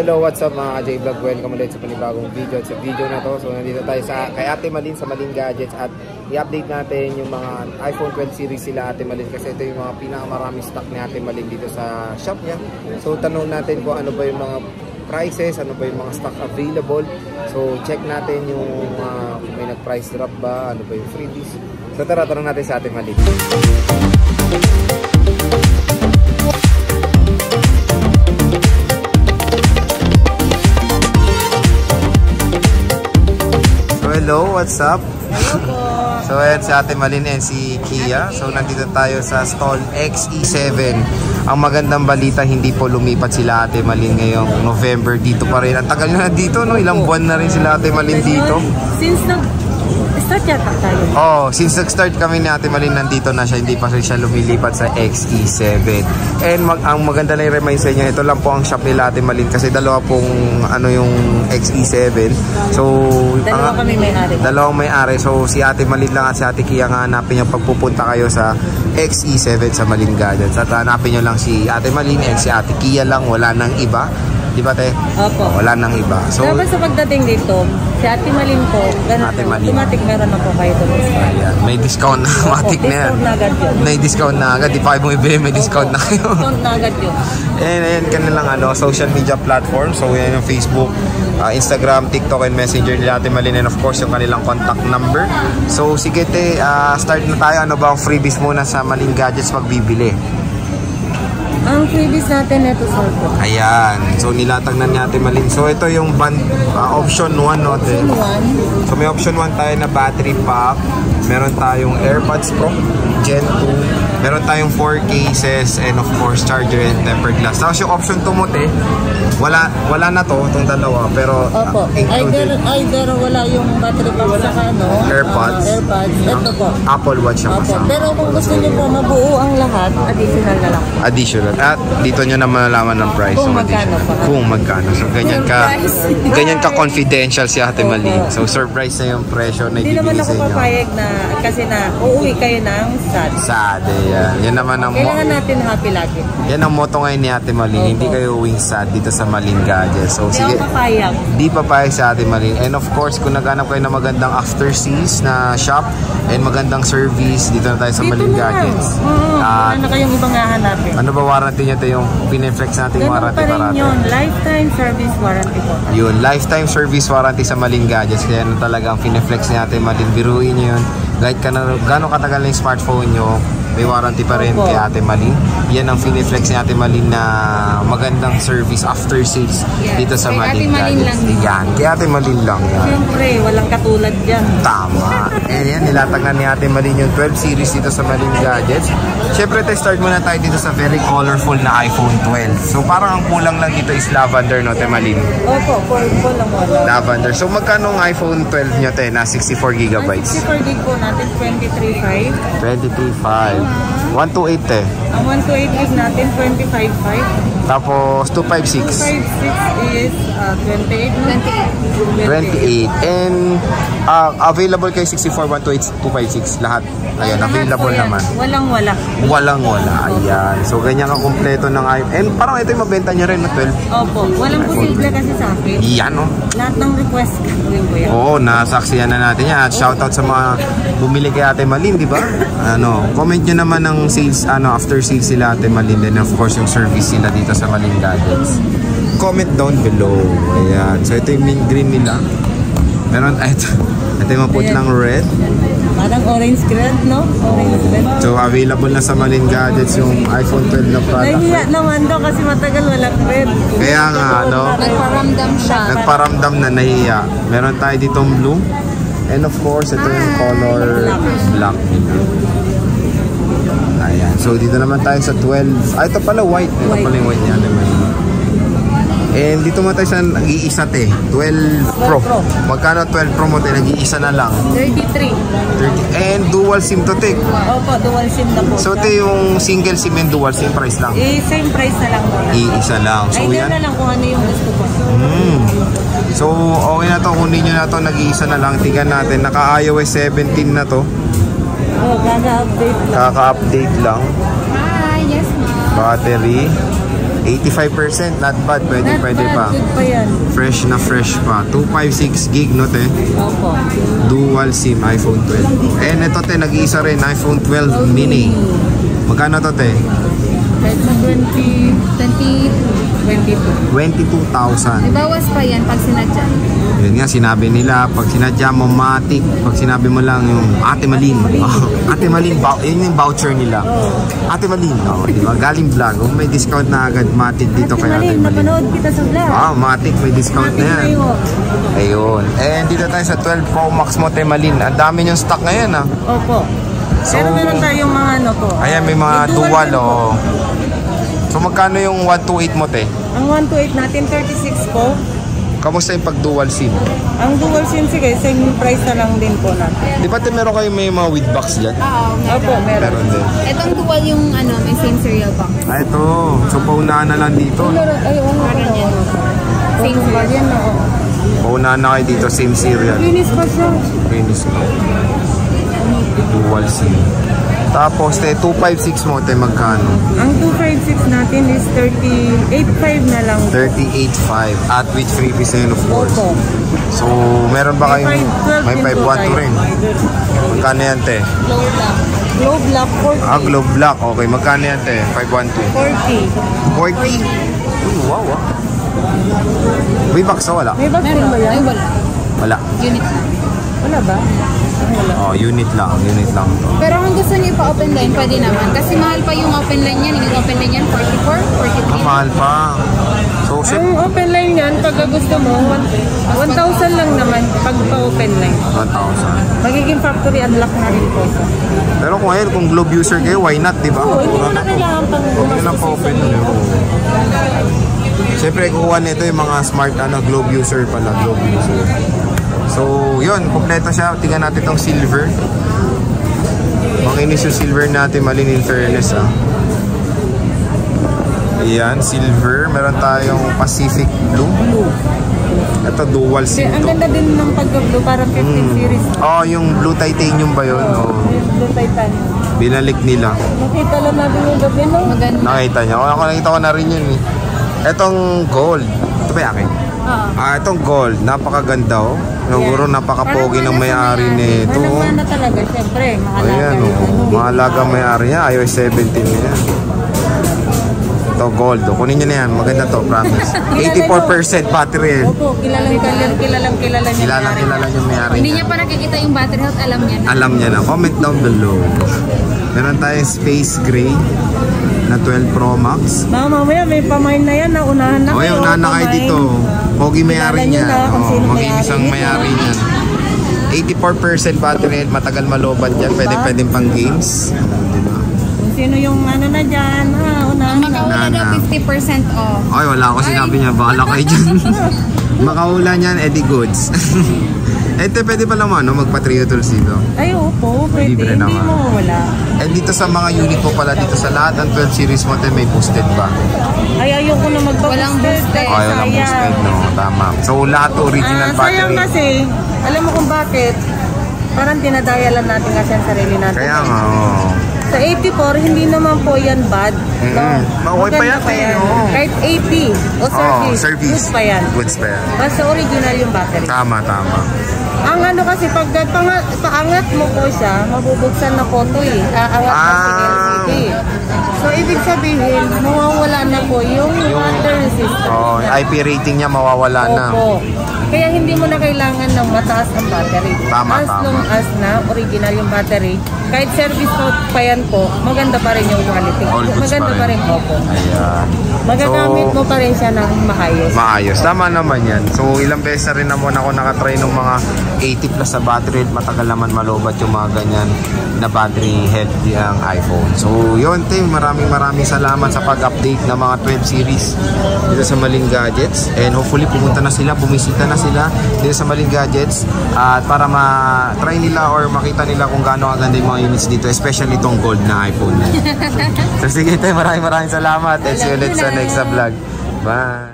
hello, what's up mga J-Vlog? Welcome ulit sa panibagong video. At sa video na to, so nandito tayo kay Ate Malin sa Malin Gadgets at i-update natin yung mga iPhone 12 series sila Ate Malin kasi ito yung mga pinakamaraming stock ni Ate Malin dito sa shop niya. So tanong natin kung ano ba yung mga prices, ano ba yung mga stock available. So check natin yung may nag-price drop ba, ano ba yung freebies. So tara, tanong natin sa Ate Malin. Hello, what's up? Hello po. So ayan si Ate Malin and si Kia. So nandito tayo sa stall XE7. Ang magandang balita, hindi po lumipat sila Ate Malin ngayong November. Dito pa rin. Ang tagal na dito, no? Ilang buwan na rin sila Ate Malin dito. Since nag-start yata tayo. Oh, since nag-start kami ni Ate Malin, nandito na siya. Hindi pa siya lumilipat sa XE7. And ang maganda na i-remind sa inyo, ito lang po ang shop nila Ate Malin kasi dalawa pong yung XE7. So dalawa kami may-ari. Dalawang may-ari. So si Ate Malin lang at si Ate Kia nga hanapin nyo pagpupunta kayo sa XE7 sa Malin Gadgets. At hanapin nyo lang si Ate Malin and si Ate Kia lang. Wala nang iba. Di ba, te? Opo. Wala nang iba. So, dapat sa pagdating dito, si Ate Malin po, ganun po, automatic meron na po kayo doon. Ayan, may discount na automatic na yan. Discount na agad yun. May discount na agad. Di pa kayo mong ibigay, may discount na kayo. Discount na agad yun. Ayan, kanilang social media platform. So, yan yung Facebook, Instagram, TikTok, and Messenger nila Ate Malin. And of course, yung kanilang contact number. So, sige te, start na tayo. Ano ba ang freebies muna sa Malin Gadgets pagbibili? Ang freebies natin ito sir po. Ayan. So nilatag na ni Ate Malin. So ito yung option 1 no? Option 1. So may option 1 tayo na battery pack. Meron tayong AirPods Pro Gen 2. Meron tayong 4 cases and of course charger and tempered glass. Tapos yung option 2 mo te, wala na to, itong dalawa. Pero opo. Either wala yung battery pack sa AirPods. Ito po. Apple Watch yung kasama. Pero kung gusto niyo po mabuo ang lahat, additional na lang. Additional. At dito nyo na malalaman ng price. Kung magkano pa. Kung magkano. So ganyan ka confidential si Ate Malin. So surprise na yung presyo na ibibigay sa inyo. Hindi naman ako papayag na kasi uuwi kayo ng sad. Sad. Yan naman ang kailangan natin happy lagi. Yan ang motto ngayon ni Ate Malin. Hindi kayo uwing sad dito sa Malin Gadgets. So sige. Hindi papayag sa Ate Malin. And of course, kung naghanap kayo ng magandang after sales na shop and magandang service, dito na tayo sa Malin Gadgets. Ano kayong ibang hahanapin? Ano ba warranty nyo ito yung pineflex natin warranty pa rin yun. Lifetime service warranty po. Yun, lifetime service warranty sa Malin Gadgets. Kaya ano talaga ang pineflex natin Malin. Biruin nyo yun. Kahit gano'ng katagal na yung smartphone nyo, may warranty pa rin kay Ate Malin. Yan ang pineflex ni Ate Malin na magandang service after sales dito sa Malin Gadgets. Yan, kay Ate Malin lang yan. Siyempre, walang katulad dyan. Tama. Yan, nilatagan ni Ate Malin yung 12 series dito sa Malin Gadgets. Siyempre, start muna tayo dito sa very colorful na iPhone 12. So, parang ang kulang lang dito is lavender, no, Ate Malin? Opo, purple lang wala. Lavender. So, magkano ang iPhone 12 nyo, te, na 64 gigabytes? 64 gig po natin, 23.5. 23.5. 128 eh. Ang 128 is natin 25.5. Tapos 256. 256 is 28. 28. And available kay 64, 128, 256 lahat. Ayan, available naman. Walang-wala. Ayan. So ganyan ka kompleto ng iPhone. And parang ito yung mabenta niya rin na 12. Opo. Walang posible kasi sa akin. Yan, no? Lahat ng request gawin ko yan. Oo, nasaksiyan na natin yan. At shoutout sa mga bumili kay Ate Malin, di ba? Comment nyo naman ng sales, after sales sila Ate Malin. Then of course yung service nila dito sa Malin Gadgets. Comment down below. Ayan. So ito yung mint green nila. Meron, ito yung maputlang red. Parang orange red, no? Orange red. So available na sa Malin Gadgets yung iPhone 12 na product. Nahiya naman daw kasi matagal walang red. Kaya nga, nagparamdam siya. Nagparamdam na nahiya. Meron tayo ditong blue. And of course, ito yung color black. Ayan. So dito naman tayo sa 12. Ito pala white. Ito pala yung white niya. And dito mo tayo sa nag-iisa te, 12 Pro. Magkano 12 Pro mo te, nag-iisa na lang? 33. And dual SIM to te? Opo, dual SIM na po. So te, yung single SIM and dual SIM price lang? Same price na lang muna. Iisa lang. So yan na lang kung ano yung gusto ko. So okay na to, kunin nyo na to, nag-iisa na lang. Tingnan natin, naka-iOS 17 na to. Kaka-update lang. Kaka-update lang. Hi, yes ma'am. Battery. 85%, not bad. Pwede pa. Good pa yan. Fresh na fresh pa. 256 gig, no, te? Opo. Dual SIM iPhone 12. And ito, te, nag-iisa rin, iPhone 12 mini. Magkano to, te? Kahit sa 22,000. Ibawas pa yan pag sinadya. Yun nga, sinabi nila, pag sinadya mo matik, pag sinabi mo lang yung Ate Malin. Ate Malin, yun yung voucher nila. Ate Malin, diba? Galing vlog. May discount na agad matik dito kay Ate Malin. Napanood kita sa vlog. Matik, may discount na yan. Ayun. And dito tayo sa 12 Pro Max mo, Ate Malin. Ang dami yung stock ngayon, ha? Opo. So, pero meron tayong mga ano po. Ayan, may mga dual, oh. So, magkano yung 128 mo, te? Ang 128 natin, 36 po. Kamusta yung pag dual SIM? Ang dual SIM, sige, same price na lang din po natin. Di ba, te, meron kayo may mga with box dyan? Oo, Opo, meron. Meron din. Itong dual yung may same serial box. Ito. So, paunahan na lang dito. Ay, oo nga pala. Same serial. Yan na, oo. Paunahan na kayo dito, same serial. Linis pa siya. Finish pa. Dual SIM. Tapos, te, 256 mo, te, magkano? Ang 256 natin is 38.5 na lang. 38.5 at with free percent of course. Opo. So, meron ba kayong may 512 rin? Magkano yan, te? Globe lock 40. Globe Black. Okay, magkano yan, te? 512. 40. 40? Uy, wow, ah. May box na wala? May bag din ba yan? Ay, wala. Wala. Unit lang. Wala ba? Wala. Unit lang. Unit lang to. Pero kung gusto niyo pa open line, pwede naman. Kasi mahal pa yung open line yan. Yung open line yan, 44, 43. Mahal pa. So, Ang open line yan, pag gusto mo, 1,000 lang naman pag pa-open line. 1,000. Magiging factory unlock na rin po. Pero kung ngayon, kung Globe user kayo, why not, di ba? Hindi mo na kailangan pang Okay lang pa open nyo. Siyempre, kukuha nito yung mga smart Globe user pala. Globe user. So, yun. Kompleto siya. Tingnan natin itong silver. Makinis yung silver natin. Malin in fairness, ah. Ayan, silver. Meron tayong Pacific Blue. Ito, dual SIM Ang to. ganda din ng pagka-blue, parang 15 series. Yung blue titanium ba yun? Yung blue titanium. Binalik nila. Nakita lang natin yung gabi, no? Maganda. Nakita niya. Ako nakita ko na rin yun, eh. Etong gold. Ito ba yung akin? Itong gold. Napakaganda, oh. Siguro napaka-pogi ng may-ari nito. Manang-mana talaga, syempre. Ayan, oh. Mahalaga may-ari niya. iOS 17 niya. Ito, gold. Kunin niyo na yan. Maganda to, promise. 84% battery. Opo, kilalang Kilala yung may-ari Hindi niya. niya pa nakikita yung battery health, alam niya na. Alam niya na. Comment down below. Meron tayong space gray na 12 Pro Max. Mamaya may pamain na yan, naunahan na kayo. Unahan na kayo dito. Pogi may-ari niya. Kilala niyo na kung sino Makinis ang may-ari niya. 84% battery health. Matagal malobat yan. Pwedeng pang games. Diba? Kung sino yung ano na dyan, unahan na. Makauna daw 50% off. Ay, wala ako sinabi niya. Bahala kayo dyan. Makahula niyan, Eddie Goods. Ito, pwede pala magpa-trio tools dito. Ay, opo, pwede. Libre Hindi naman. mo wala. And dito sa mga unit po pala, dito sa lahat ng 12 series mo, may boosted ba? Ay, ayoko na magpa-boosted. Walang boosted. Ayaw lang boosted, no? Tama. So, lahat original Sayang battery. kasi, alam mo kung bakit? Parang dinadayalan natin kasi ang sarili natin. Kaya nga, oh. Sa 84, hindi naman po yan bad. Okay pa yan, Maganda oo. Kahit 80 o service, good pa yan. Goods pa yan. Basta original yung battery. Tama. Ang ano kasi, pag paangat mo po siya, mabubuksan na po ito eh. Aangat kasi LCD. So, ibig sabihin, mawawala na po yung water resistance. IP rating niya mawawala na. Opo. Kaya hindi mo na kailangan ng mataas ang battery. Tama. As long as na original yung battery, kahit service mode pa yan po, maganda pa rin yung quality. All goods Maganda pa rin. Opo. Ayan. Magagamit So, mo pa rin siya ng maayos. maayos. Tama naman yan. So, ilang beses na rin naman ako nakatry ng mga 80 plus sa battery. Matagal naman malobat yung mga ganyan na battery health ang iPhone. So, yun, Tim. Maraming salamat sa pag-update ng mga 12 series dito sa Malin Gadgets. And hopefully, pumunta na sila, bumisita na sila dito sa Malin Gadgets. At para ma-try nila or makita nila kung gaano kaganda yung mga units dito. Especially itong gold na iPhone. So, sige, Tim. Maraming salamat. And see you ulit sa next vlog. Bye!